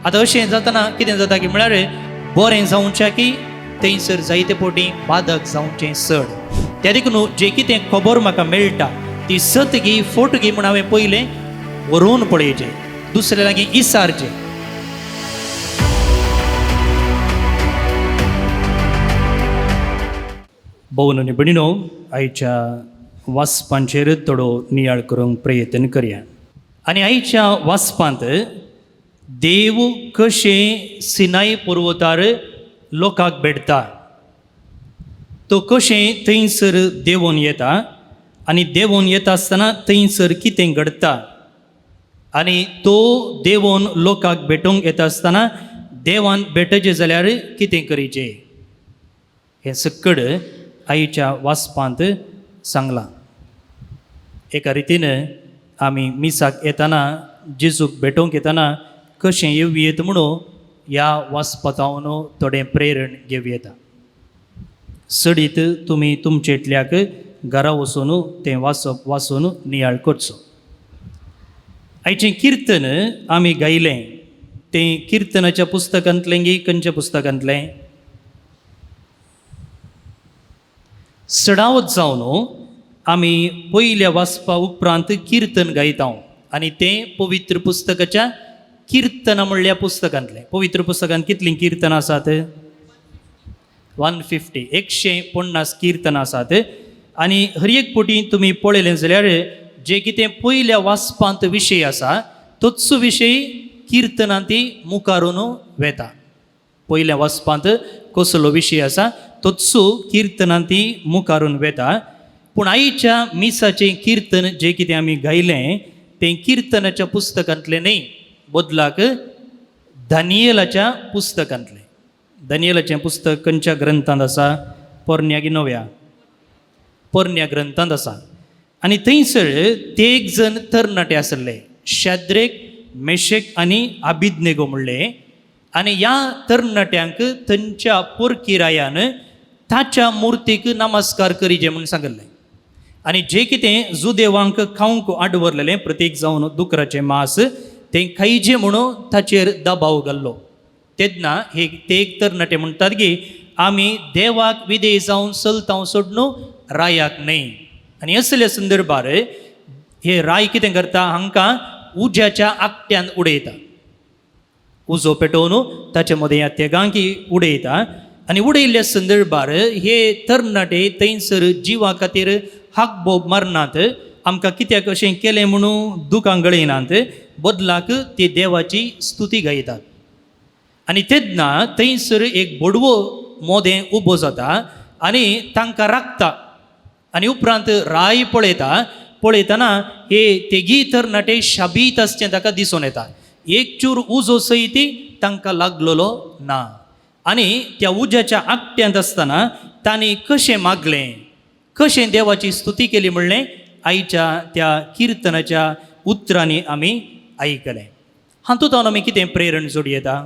आतां अशें जातना कितें जाता की म्हळ्यार बरें जावच्या की थंयसर जायते फावटी बाधक जावचें चड. त्या देखून जें कितें खबर म्हाका मेळटा ती सत गी फोट गी म्हूण हांवें पयलें व्हरून पळयचें, दुसऱ्या लागीं इसारचें. भोवन आनी भयणीनो, आयच्या वाचपांचेर थोडो नियाळ करूंक प्रयत्न करया. आनी आयच्या वाचपांत देव कशें सिनाय पर्वतार लोकांक भेटता, तो कशें थंयसर देंवोन येता आनी देंवोन येता आसतना थंयसर कितें घडटा, आनी तो देंवोन लोकांक भेटोवंक येता आसतना देवान भेटचें जाल्यार कितें करचें, हें सकड आयच्या वाचपांत सांगलां. एका रितीन आमी मिसाक येतना जेजूक भेटोवंक येतना कशें येवयेत म्हणून ह्या वाचपांतावन थोडें प्रेरण घेवं येता. सडीत तुमी तुमचेटल्याक घरा वचून तें वाचून नियाळ करचो. आयचें किर्तन आमी गायलें तें किर्तनाच्या पुस्तकांतलें गी खंयच्या पुस्तकांतलें? सडावत जावन आमी पयल्या वाचपा उपरांत किर्तन गायता आनी तें पवित्र पुस्तकाच्या किर्तना म्हणल्या पुस्तकांतलें. पवित्र पुस्तकांत कितलीं किर्तनां आसात? 150, 150 किर्तनां आसात. आनी हर एक फावटी तुमी पळयलें जाल्यार जे कितें पयल्या वाचपांत विशय आसा तोच विशय किर्तनांत ती मुखारून वेता. पयल्या वाचपांत कसलो विशय आसा तोच किर्तनांत ती मुखारून वेता. पूण आयच्या मिसाचें किर्तन जें कितें आमी गायलें तें किर्तनाच्या पुस्तकांतलें न्ही, बदलाक दानियेलाच्या पुस्तकांतलें. दानियेलाचें पुस्तक खंयच्या ग्रंथांत आसा? पोरन्या गी नव्या? पोरन्या ग्रंथांत आसा. आनी थंयसर ते एक जण तरणाटे आसले, शाद्रेक, मेशक आनी आबिदनेगो म्हणले. आनी ह्या तरणाट्यांक थंयच्या पोरकिरायान ताच्या मुर्तीक नमस्कार करीचे म्हणून सांगलें. आनी जें कितें जुदेवांक खावंक आडवरलेलें प्रत्येक जावन दुकराचें मांस तें खायचें म्हणून ताचेर दबाव घाल्लो. तेन्ना ते एक तरणाटे म्हणटात की आमी देवाक विधेय जावन चलतां सोडून रायाक न्हय. आनी असल्या संदर्भार हे राय कितें करता? हांकां उज्याच्या आकट्यान उडयता. उजो पेटोवन ताचे मदें ह्या तेगांकी उडयता. आनी उडयल्ल्या संदर्भार हे तरणाटे थंयसर जिवा खातीर हाकबोब मारनात, आमकां कित्याक अशें केलें म्हणून दुखां गळयनात, बदलाक ते देवाची स्तुती गायतात. आनी तेन्ना थंयसर एक बडवो मोदें उबो जाता आनी तांकां राखता. आनी उपरांत राय पळयतना हे तेगी तरणाटे शाबीत आसचें ताका दिसून येता. एक चूर उजो सयत तांकां लागलेलो ना. आनी त्या उज्याच्या आकट्यांत आसतना तांणी कशें मागलें, कशें देवाची स्तुती केली म्हणलें आयच्या त्या किर्तनाच्या उतरांनी आमी आयकलें. हातूंत आमी कितें प्रेरण जोडी येता?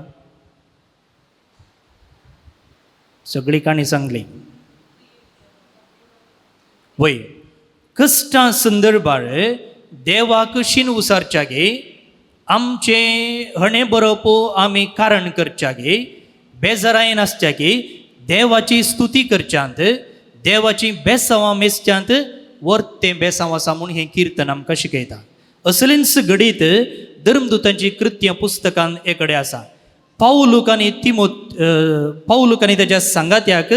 सगळी काणी सांगली वय. कश्टां संदर्भार देवाक शीन उसारच्या गे, आमचें हणें बरोवप आमी कारण करच्या गे, बेजाराय नासच्या गे, देवाची स्तुती करच्यांत, देवाची बेसांवां मेजच्यांत वर्त तें बेसांव आसा म्हूण हें किर्तन आमकां शिकयता. असलेंच घडीत धर्मदुतांची कृत्यां पुस्तकान एक कडेन आसा. पावलूक आनी तेच्या सांगात्याक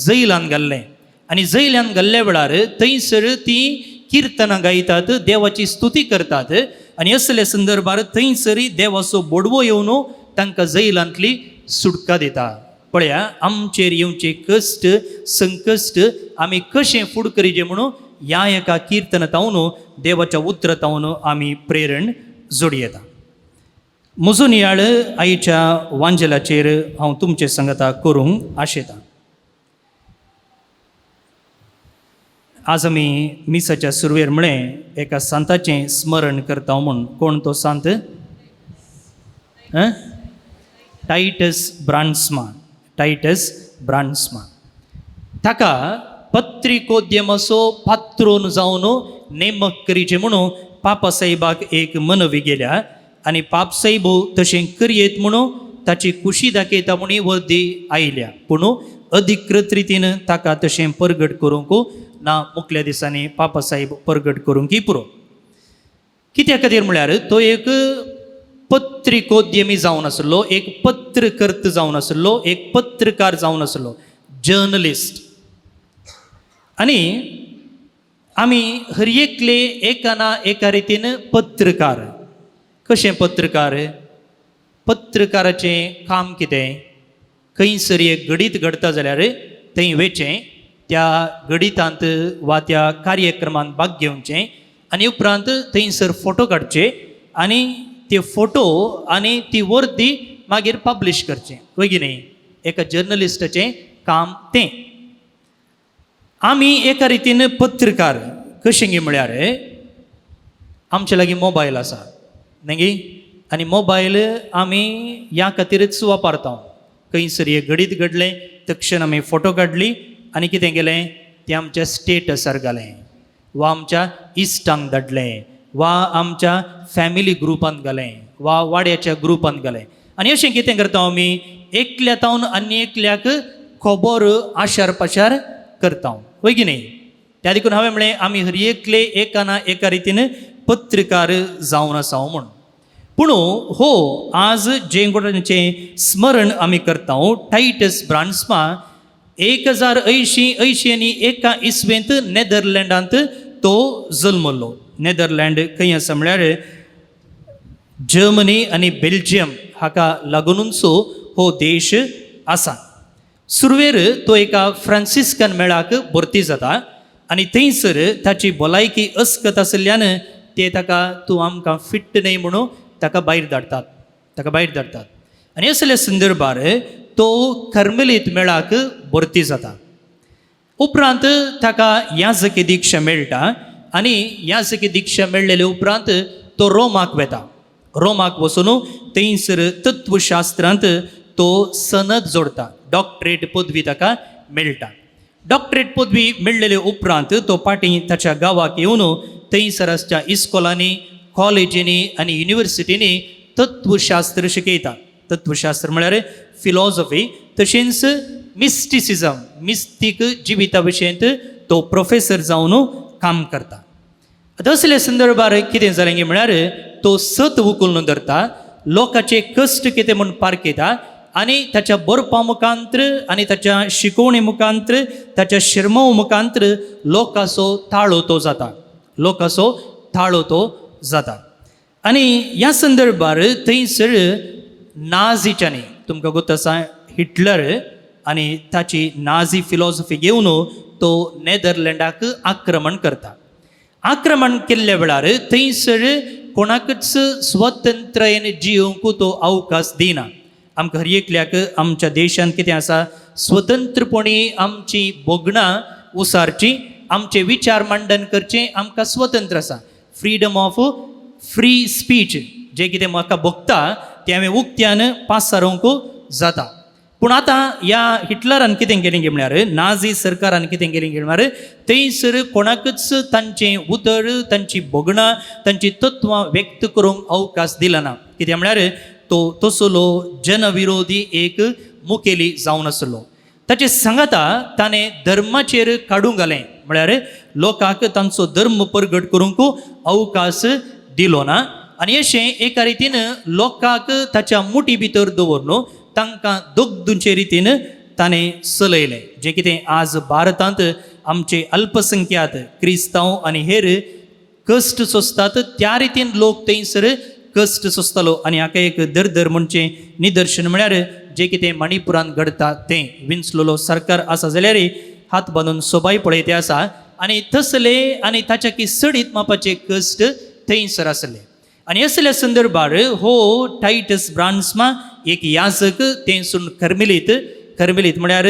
जैलान घाल्लें. आनी जैलान घाल्ल्या वेळार थंयसर तीं किर्तनां गायतात, देवाची स्तुती करतात. आनी असल्या संदर्भार थंयसरी देवाचो बोडवो येवन तांकां जैलांतली सुटका दिता. पळया, आमचेर येवचे कश्ट संकश्ट आमी कशें फूड करीचें म्हणून ह्या एका किर्तनांतावन देवाच्या उतरांतावन आमी प्रेरण जोडी येता. म्हजो नियाळ आयच्या वांजेलाचेर हांव तुमचे सांगता करूंक आशेतां. आज आमी मिसाच्या सुरवेर म्हळें एका सांताचें स्मरण करता म्हूण. कोण तो सांत? टायटस ब्रांड्समान. टायटस ब्रांड्समान. ताका पत्रिकोद्यमाचो पात्रोन जावन नेमक करीचें म्हणून पापा साहेबाक एक मनवी गेल्या. आनी पापसाई भोव तशें करयेत म्हणून ताची खुशी दाखयता म्हणून वर्दी आयल्या पूण अधिकृत रितीन ताका तशें परगट करूंक ना मुखल्या दिसांनी पापा साहेब परगट करूंकय पुरो कित्या खातीर म्हळ्यार तो एक पत्रिकोद्यमी जावन आसलो एक पत्रकर्त जावन आसलो एक पत्रकार जावन आसलो जर्नलिस्ट आनी आमी हर एकले एका ना एका रितीन पत्रकार कशें पत्रकार पत्रकाराचें काम कितें खंयसर एक गडीत घडता जाल्यार थंय वेचें त्या गडितांत वा त्या कार्यक्रमांत भाग घेवचें आनी उपरांत थंयसर फोटो काडचे आनी ते फोटो आनी ती वर्दी मागीर पब्लीश करचें वय की न्ही एका जर्नलिस्टाचें काम तें आमी एका रितीन पत्रकार कशें गे म्हळ्यार आमचे लागीं मोबायल आसा न्ही गे आनी मोबायल आमी ह्या खातीरच वापरता खंयसर एक घडीत घडलें तक्षण आमी फोटो काडली आनी कितें केलें तें आमच्या स्टेटसार घालें वा आमच्या इश्टांक धाडलें वा आमच्या फॅमिली ग्रुपांत घालें वा वाड्याच्या ग्रुपांत घालें आनी अशें कितें करता आमी एकल्यातावन आनी एकल्याक खबर आशार पाशार करता वय की न्ही त्या देखून हांवें म्हळें आमी हर एकले एका ना एका रितीन पत्रकार जावन आसा म्हूण पूण हो आज जे कोणाचें स्मरण आमी करता टायटस ब्रांड्समा 1080 आनी एका इसवेंत नेदरलँडांत तो जल्मलो नेदरलँड खंय आसा म्हळ्यार जर्मनी आनी बेल्जियम हाका लागूनच हो देश आसा सुरवेर तो एका फ्रांसिस्कन मेळाक भरती जाता आनी थंयसर ताची भलायकी अस्कत आशिल्ल्यान ते ताका तूं आमकां फिट्ट न्हय म्हणून ताका भायर धाडटात आनी असल्या संदर्भार तो कर्मेलीत मेळाक भरती जाता उपरांत ताका याजकी दिक्षा मेळटा आनी याजकी दिक्षा मेळ्ळेले उपरांत तो रोमाक वेता रोमाक वचून थंयसर तत्वशास्त्रांत तो सनद जोडटा डॉक्टरेट पदवी ताका मेळटा डॉक्टरेट पदवी मेळ्ळेले उपरांत तो फाटीं ताच्या गांवाक येवन थंयसराच्या इस्कॉलांनी कॉलेजींनी आनी युनिवर्सिटींनी तत्वशास्त्र शिकयता तत्वशास्त्र म्हळ्यार फिलॉसॉफी तशेंच मिस्टिसिजम मिस्तीक जिविता विशयंत तो प्रोफेसर जावन काम करता आतां असल्या संदर्भार कितें जालें गे म्हळ्यार तो सत उखलून धरता लोकांचे कश्ट कितें म्हूण पारखयता आनी ताच्या बरपा मुखांत्र आनी ताच्या शिकोवणे मुखांत्र ताच्या शिरमो मुखांत्र लोकांचो ताळो तो जाता आनी ह्या संदर्भार थंयसर नाझीच्यांनी तुमकां गोत आसा हिटलर आनी ताची नाझी फिलॉसॉफी घेवन तो नेदरलँडाक आक्रमण करता आक्रमण केल्ल्या वेळार थंयसर कोणाकच स्वतंत्रयेन जियोवंक तो अवकाश दिना आमकां हर एकल्याक आमच्या देशांत कितें आसा स्वतंत्रपणी आमची बोगणां उसारची आमचे विचार मांडन करचें आमकां स्वतंत्र आसा फ्रीडम ऑफ फ्री स्पीच जे कितें म्हाका भोगता तें हांवें उक्त्यान पासारूंक जाता पूण आतां ह्या हिटलरान कितें केलें गे म्हळ्यार नाझी सरकारान कितें केलें गे म्हळ्यार थंयसर कोणाकच तांचें उतर तांची बोगणां तांची तत्वां व्यक्त करूंक अवकाश दिला ना कित्याक म्हळ्यार तो तसलो जनविरोधी एक मुखेली जावन आसलो ताचे सांगाता ताणें धर्माचेर काडूंक घालें म्हळ्यार लोकांक तांचो धर्म परगट करूंक अवकाश दिलो ना आनी अशें एका रितीन लोकांक ताच्या मुठी भितर दवरून तांकां दोगदुचे रितीन ताणें चलयलें जें कितें आज भारतांत आमचे अल्पसंख्याक क्रिस्तांव आनी हेर कश्ट सोंसतात त्या रितीन लोक थंयसर कश्ट सोंसतालो आनी हाका एक दर म्हणचें निदर्शन म्हळ्यार जें कितें मणिपुरांत घडटा तें विंचलोलो सरकार आसा जाल्यार हात बांदून सोबाय पळयते आसा आनी तसले आनी ताच्या की सडीत मापाचे कश्ट थंयसर आसले आनी असल्या संदर्भार हो टायटस ब्रांड्समा एक याजक तें सुन कर्मेलीत म्हळ्यार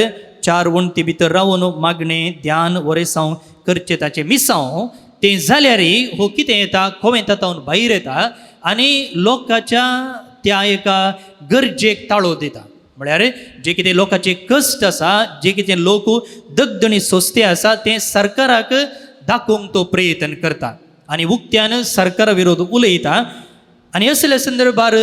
4 वण्टी भितर रावन मागणें ध्यान वरेसांव करचें ताचें मिसांव तें जाल्यार हो कितें येता कोवेंता तावन भायर येता आनी लोकांच्या त्या एका गरजेक ताळो दिता म्हळ्यार जे कितें लोकांचे कश्ट आसा जे कितें लोक दगदणी सोंसते आसा तें सरकाराक दाखोवंक तो प्रयत्न करता आनी उक्त्यान सरकारा विरोध उलयता आनी असल्या संदर्भार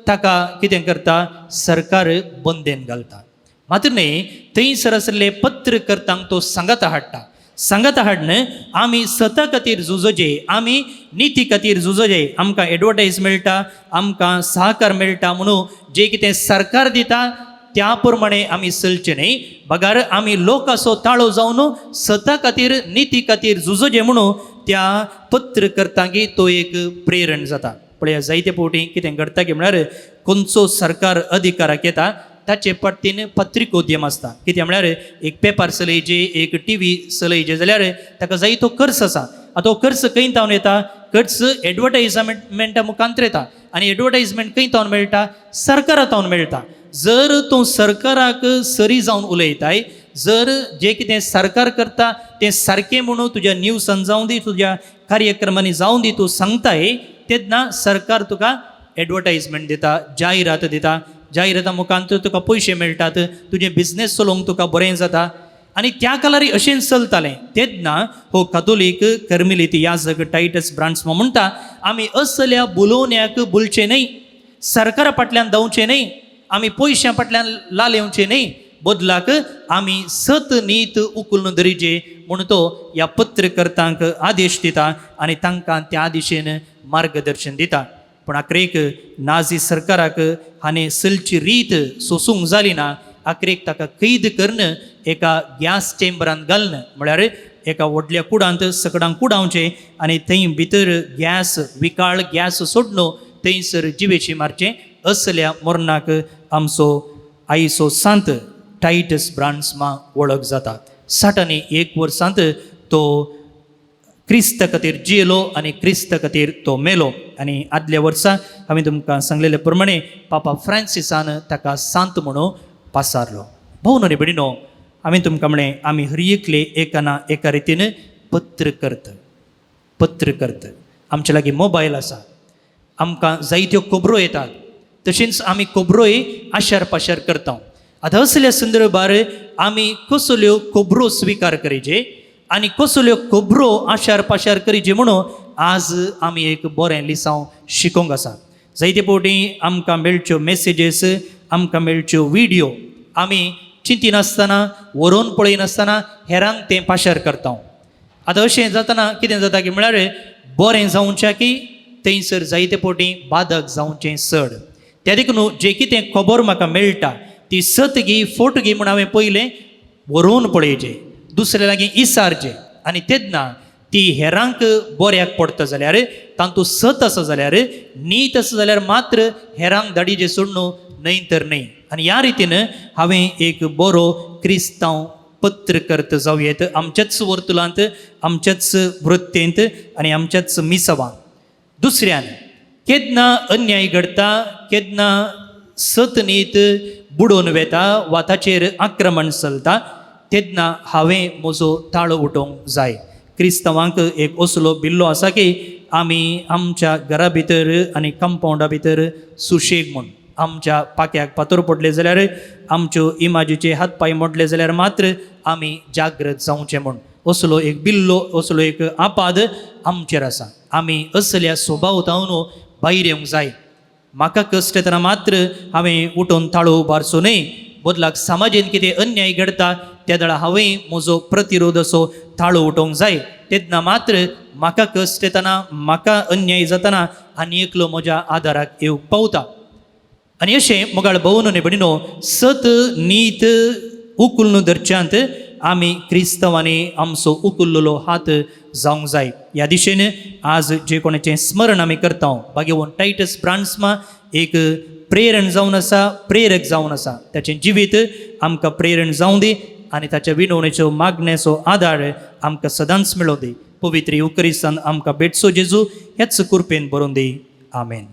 ताका कितें करता सरकार बंदेन घालता. मात्र न्ही थंयसर आसले पत्रकर्त्यांक तो सांगाता हाडन आमी सता खातीर झुजोजे, आमी निती खातीर झुजोजे, आमकां एडवर्टायज मेळटा, आमकां सहकार मेळटा म्हणून जे कितें सरकार दिता त्या प्रमाणे आमी चलचे न्ही, बगार आमी लोकांचो ताळो जावन सता खातीर निती खातीर झुजोजे म्हणून त्या पत्रकर्त्यांक तो एक प्रेरण जाता. पळया जायते फावटी कितें घडटा की म्हळ्यार खंयचो सरकार अधिकाराक येता ताचे पट्टीन पत्रिकोद्यम आसता. कितें म्हळ्यार एक पेपर चलयचे, एक TV चलयचे जाल्यार ताका जायतो खर्च आसा. आतां तो खर्च खंय तावन येता, खर्च एडवर्टायजमेंटा मुखांतर येता आनी एडवर्टायजमेंट खंय तावन मेळटा, सरकारा तावन मेळटा. जर तूं सरकाराक सरी जावन उलयताय, जर जे कितें सरकार करता तें सारकें म्हणून तुज्या न्यूसान जावं दी, तुज्या कार्यक्रमांनी जावं दी तूं सांगताय, तेन्ना सरकार तुका एडवर्टायजमेंट दिता, जायरात दिता, जायराता मुखांतर तुका पयशे मेळटात, तुजें बिझनेस चलोवंक तुका बरें जाता. आनी त्या कालार अशें चलतालें. तेन्ना हो कातोलीक कर्मेलीत याजक टायटस ब्रांड्समा म्हणटा, आमी असल्या बुलोवण्याक बुलचे न्हय, सरकारा फाटल्यान धांवचे न्हय, आमी पयशां फाटल्यान लाल येवचे न्हय, बदलाक आमी सत नीत उखलून धरिचे म्हणून तो ह्या पत्रकर्त्यांक आदेश दिता आनी तांकां त्या दिशेन मार्गदर्शन दिता. पूण आखरेक नाझी सरकाराक हाणें चलची रीत सोसूंक जाली ना. आखरेक ताका कैद करून एका गॅस चेंबरान घालन, म्हळ्यार एका व्हडल्या कुडांत सकडांक कुडावचें आनी थंय भितर गॅस विकाळ गॅस सोडून थंयसर जिवेची मारचें. असल्या मरणाक आमचो आईचो सांत टायटस ब्रांड्समा वळख जाता. 61 वर्सांत तो क्रिस्त खातीर जियेलो आनी क्रिस्त खातीर तो मेलो. आनी आदल्या वर्सा हांवें तुमकां सांगलेले प्रमाणे पापा फ्रांसिसान ताका सांत म्हणून पासारलो. भोव न्ही भयणीनो, हांवें तुमकां म्हळें आमी हर एकले एका ना एका रितीन पत्रकर्त. आमचे लागीं मोबायल आसा, आमकां जायत्यो खबरो येतात, तशेंच आमी खबरोय आशार पाशार करता. आतां असल्या संदर्भार आमी कसल्यो खबरो स्विकार करचे आनी कसल्यो खबरो आशार पाशार करीचे म्हणून आज आमी एक बरें लिसांव शिकोवंक आसा. जायते फावटी आमकां मेळच्यो मेसेजीस, आमकां मेळच्यो व्हिडियो आमी चिंतिनासतना, व्हरोन पळयनासतना हेरांक तें पाशार करता. आतां अशें जातना कितें जाता की म्हळ्यार बरें जावच्या की थंयसर जायते फावटी बाधक जावचें चड. त्या देखून जें कितें खबर म्हाका मेळटा ती सत गी, फोट गी म्हूण हांवें पयलें व्हरोन पळयचें, दुसऱ्या लागीं इसारचें. आनी तेन्ना ती हेरांक बऱ्याक पडटा जाल्यार, तातूंत सत आसा जाल्यार, नीत आसा जाल्यार मात्र हेरांक धाडिचें सोडून न्हय तर न्हय. आनी ह्या रितीन हांवें एक बरो क्रिस्तांव पत्रकर्त जावयेत आमच्याच वर्तुळांत, आमच्याच वृत्तेंत आनी आमच्याच मिसवांत. दुसऱ्यान केन्ना अन्याय घडटा, केन्ना सत नीत बुडोवन वेता वा ताचेर आक्रमण चलता, तेन्ना हांवें म्हजो ताळो उठोवंक जाय. क्रिस्तांवांक एक असलो बिल्लो आसा की आमी आमच्या घरा भितर आनी कंपाउंडा भितर सुशेग म्हूण, आमच्या पाक्याक फातर पडले जाल्यार, आमच्यो इमाजीचे हात पांय मोडले जाल्यार मात्र आमी जागृत जावचें म्हूण असलो एक बिल्लो, असलो एक आपाद आमचेर आसा. आमी असल्या स्वभावतावन भायर येवंक जाय. म्हाका कश्ट येतना मात्र हांवें उठोवन ताळो उबारचो न्हय, बदलाक समाजीन कितें अन्याय घडटा त्या वेळा हांवें म्हजो प्रतिरोध असो ताळो उठोवंक जाय. तेन्ना मात्र म्हाका कश्ट येतना, म्हाका अन्याय जातना आनी एकलो म्हज्या आदाराक येवंक पावता. आनी अशें मोगाळ भोवन न्ही भयणीनो, सत नीत उखलून धरच्यांत आमी क्रिस्तांवांनी आमचो उखल्लेलो हात जावंक जाय. ह्या दिशेन आज जे कोणाचें स्मरण आमी करता, भाग्यवान टायटस ब्रांड्समा एक प्रेरण जावन आसा, प्रेरक जावन आसा. ताचें जिवीत आमकां प्रेरण जावं दी आनी ताच्या विनवणेचो मागण्याचो आदार आमकां सदांच मेळों दी. पवित्र युकरिस्तान आमकां भेटसो जेजू हेच कृपेन बरोवन दी. आमेन.